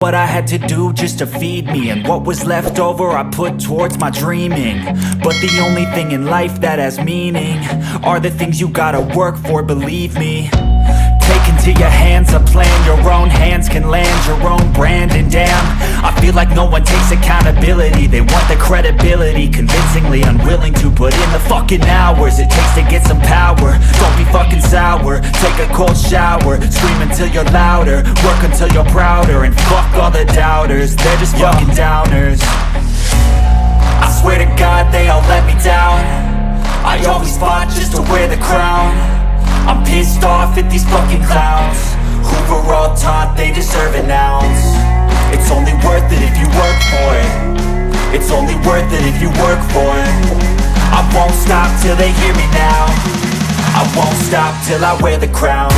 What I had to do just to feed me, and what was left over I put towards my dreaming. But the only thing in life that has meaning are the things you gotta work for, believe me. Take into your hands a plan, your own hands can land your own brand. And damn, I feel like no one takes accountability. They want the credibility, convincingly unwilling to put in the fucking hours it takes to get some power. Don't be fucking sour, take a cold shower, scream until you're louder, work until you're prouder, and fuck all the doubters, they're just fucking downers. I swear to God they all let me down. I always fought just to wear the crown. I'm pissed off at these fucking clowns who were all taught they deserve an ounce. It's only worth it if you work for it. It's only worth it if you work for it. I won't stop till they hear me now. I won't stop till I wear the crown.